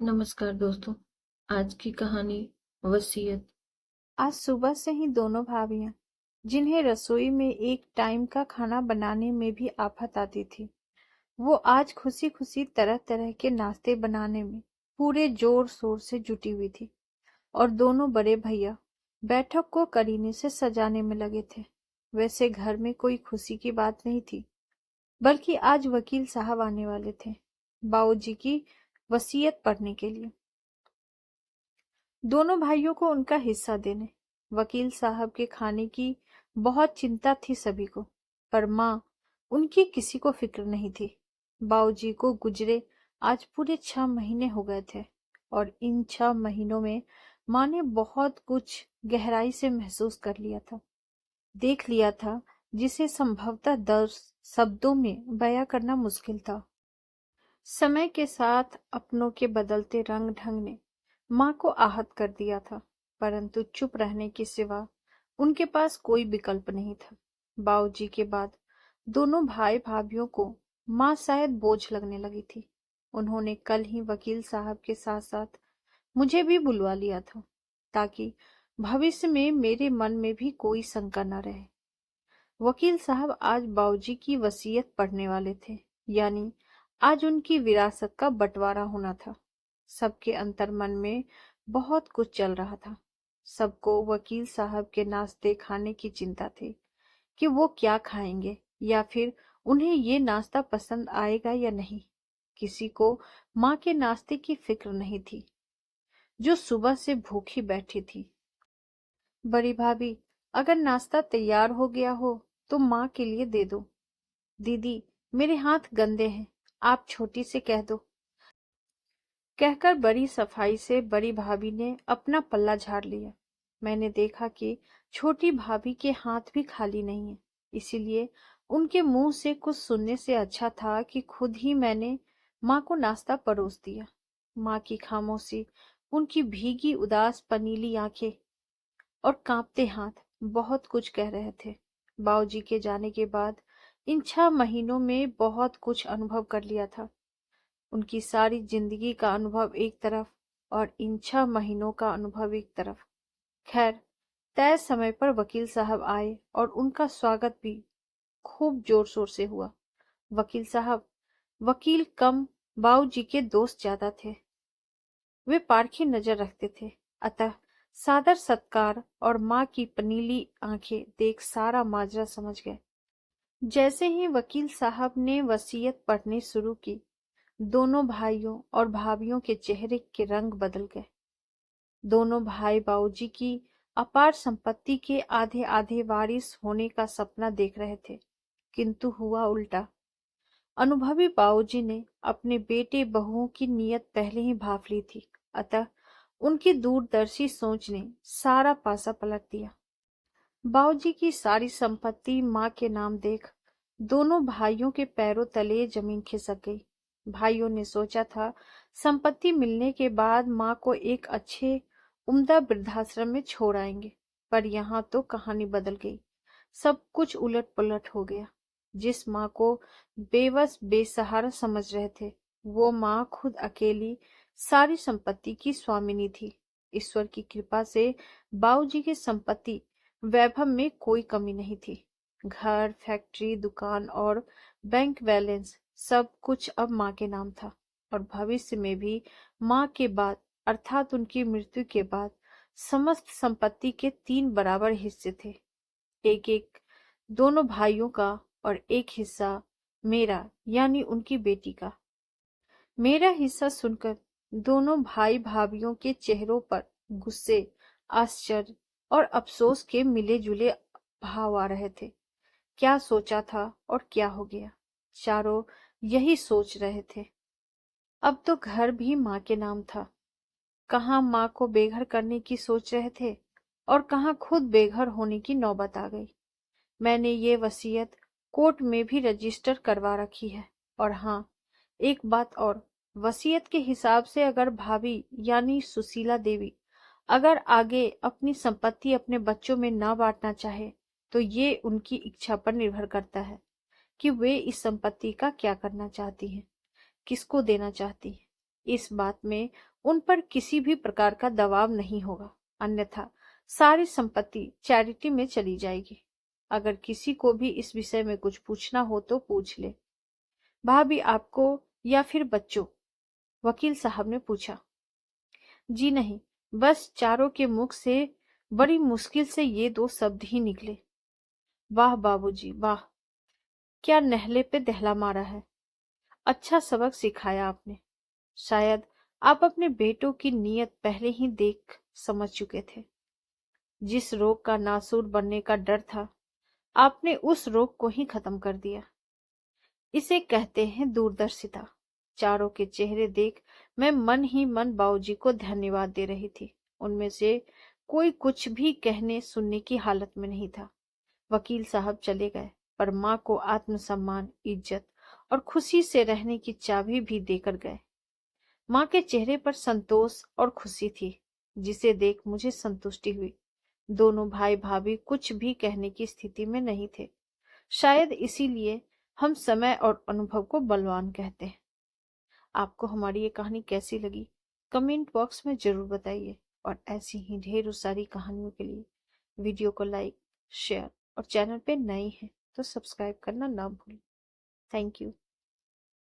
नमस्कार दोस्तों। आज की कहानी वसीयत। आज सुबह से ही दोनों भाभियां, जिन्हें रसोई में एक टाइम का खाना बनाने में भी आफत आती थी, वो आज खुशी खुशी तरह तरह के नाश्ते बनाने में पूरे जोर शोर से जुटी हुई थी। और दोनों बड़े भैया बैठक को करीने से सजाने में लगे थे। वैसे घर में कोई खुशी की बात नहीं थी, बल्कि आज वकील साहब आने वाले थे बाबूजी की वसीयत पढ़ने के लिए। दोनों भाइयों को उनका हिस्सा देने वकील साहब के खाने की बहुत चिंता थी सभी को, पर माँ उनकी किसी को फिक्र नहीं थी। बाबूजी को गुजरे आज पूरे 6 महीने हो गए थे, और इन 6 महीनों में माँ ने बहुत कुछ गहराई से महसूस कर लिया था, देख लिया था, जिसे संभवतः 10 शब्दों में बयां करना मुश्किल था। समय के साथ अपनों के बदलते रंग ढंग ने माँ को आहत कर दिया था, परंतु चुप रहने के सिवा उनके पास कोई विकल्प नहीं था। बाबूजी के बाद दोनों भाई भाभियों को माँ शायद बोझ लगने लगी थी। उन्होंने कल ही वकील साहब के साथ साथ मुझे भी बुलवा लिया था, ताकि भविष्य में मेरे मन में भी कोई शंका न रहे। वकील साहब आज बाबूजी की वसीयत पढ़ने वाले थे, यानी आज उनकी विरासत का बंटवारा होना था। सबके अंतर मन में बहुत कुछ चल रहा था। सबको वकील साहब के नाश्ते खाने की चिंता थी कि वो क्या खाएंगे, या फिर उन्हें ये नाश्ता पसंद आएगा या नहीं। किसी को माँ के नाश्ते की फिक्र नहीं थी, जो सुबह से भूखी बैठी थी। बड़ी भाभी, अगर नाश्ता तैयार हो गया हो तो माँ के लिए दे दो। दीदी, मेरे हाथ गंदे हैं, आप छोटी से कह दो। कहकर बड़ी सफाई से बड़ी भाभी ने अपना पल्ला झाड़ लिया। मैंने देखा कि छोटी भाभी के हाथ भी खाली नहीं है, इसीलिए उनके मुंह से कुछ सुनने से अच्छा था कि खुद ही मैंने माँ को नाश्ता परोस दिया। माँ की खामोशी, उनकी भीगी उदास पनीली आंखें और कांपते हाथ बहुत कुछ कह रहे थे। बाबूजी के जाने के बाद इन 6 महीनों में बहुत कुछ अनुभव कर लिया था। उनकी सारी जिंदगी का अनुभव एक तरफ, और इन 6 महीनों का अनुभव एक तरफ। खैर, तय समय पर वकील साहब आए और उनका स्वागत भी खूब जोर शोर से हुआ। वकील साहब, वकील कम बाबूजी के दोस्त ज्यादा थे। वे पारखी नजर रखते थे, अतः सादर सत्कार और माँ की पनीली आंखें देख सारा माजरा समझ गए। जैसे ही वकील साहब ने वसीयत पढ़नी शुरू की, दोनों भाइयों और भाभियों के चेहरे के रंग बदल गए। दोनों भाई बाबूजी की अपार संपत्ति के आधे आधे वारिस होने का सपना देख रहे थे, किंतु हुआ उल्टा। अनुभवी बाबूजी ने अपने बेटे बहुओं की नीयत पहले ही भांप ली थी, अतः उनकी दूरदर्शी सोच ने सारा पासा पलट दिया। बाबूजी की सारी संपत्ति माँ के नाम देख दोनों भाइयों के पैरों तले जमीन खिसक गई। भाइयों ने सोचा था संपत्ति मिलने के बाद माँ को एक अच्छे उम्दा वृद्धाश्रम में छोड़ आएंगे, पर यहाँ तो कहानी बदल गई। सब कुछ उलट पुलट हो गया। जिस माँ को बेबस बेसहारा समझ रहे थे, वो माँ खुद अकेली सारी संपत्ति की स्वामिनी थी। ईश्वर की कृपा से बाबूजी की संपत्ति वैभव में कोई कमी नहीं थी। घर, फैक्ट्री, दुकान और बैंक बैलेंस सब कुछ अब माँ के नाम था, और भविष्य में भी माँ के बाद, अर्थात उनकी मृत्यु के बाद, समस्त संपत्ति के 3 बराबर हिस्से थे। एक एक दोनों भाइयों का, और एक हिस्सा मेरा, यानी उनकी बेटी का। मेरा हिस्सा सुनकर दोनों भाई भाभियों के चेहरों पर गुस्से, आश्चर्य और अफसोस के मिले जुले भाव आ रहे थे। क्या सोचा था और क्या हो गया, चारों यही सोच रहे थे। अब तो घर भी माँ के नाम था। कहाँ माँ को बेघर करने की सोच रहे थे, और कहाँ खुद बेघर होने की नौबत आ गई। मैंने ये वसीयत कोर्ट में भी रजिस्टर करवा रखी है। और हाँ, एक बात और, वसीयत के हिसाब से अगर भाभी यानी सुशीला देवी अगर आगे अपनी संपत्ति अपने बच्चों में न बांटना चाहे, तो ये उनकी इच्छा पर निर्भर करता है कि वे इस संपत्ति का क्या करना चाहती हैं, किसको देना चाहती हैं। इस बात में उन पर किसी भी प्रकार का दबाव नहीं होगा, अन्यथा सारी संपत्ति चैरिटी में चली जाएगी। अगर किसी को भी इस विषय में कुछ पूछना हो तो पूछ ले। भाभी आपको या फिर बच्चों? वकील साहब ने पूछा। जी नहीं, बस चारों के मुख से बड़ी मुश्किल से ये 2 शब्द ही निकले। वाह बाबूजी वाह, क्या नहले पे दहला मारा है। अच्छा सबक सिखाया आपने। शायद आप अपने बेटों की नीयत पहले ही देख समझ चुके थे। जिस रोग का नासूर बनने का डर था, आपने उस रोग को ही खत्म कर दिया। इसे कहते हैं दूरदर्शिता। चारों के चेहरे देख मैं मन ही मन बाबूजी को धन्यवाद दे रही थी। उनमें से कोई कुछ भी कहने सुनने की हालत में नहीं था। वकील साहब चले गए, पर माँ को आत्मसम्मान, इज्जत और खुशी से रहने की चाबी भी देकर गए। माँ के चेहरे पर संतोष और खुशी थी, जिसे देख मुझे संतुष्टि हुई। दोनों भाई भाभी कुछ भी कहने की स्थिति में नहीं थे। शायद इसीलिए हम समय और अनुभव को बलवान कहते हैं। आपको हमारी ये कहानी कैसी लगी कमेंट बॉक्स में जरूर बताइए, और ऐसी ही ढेरों सारी कहानियों के लिए वीडियो को लाइक, शेयर और चैनल पे नए हैं तो सब्सक्राइब करना ना भूलें। Thank you.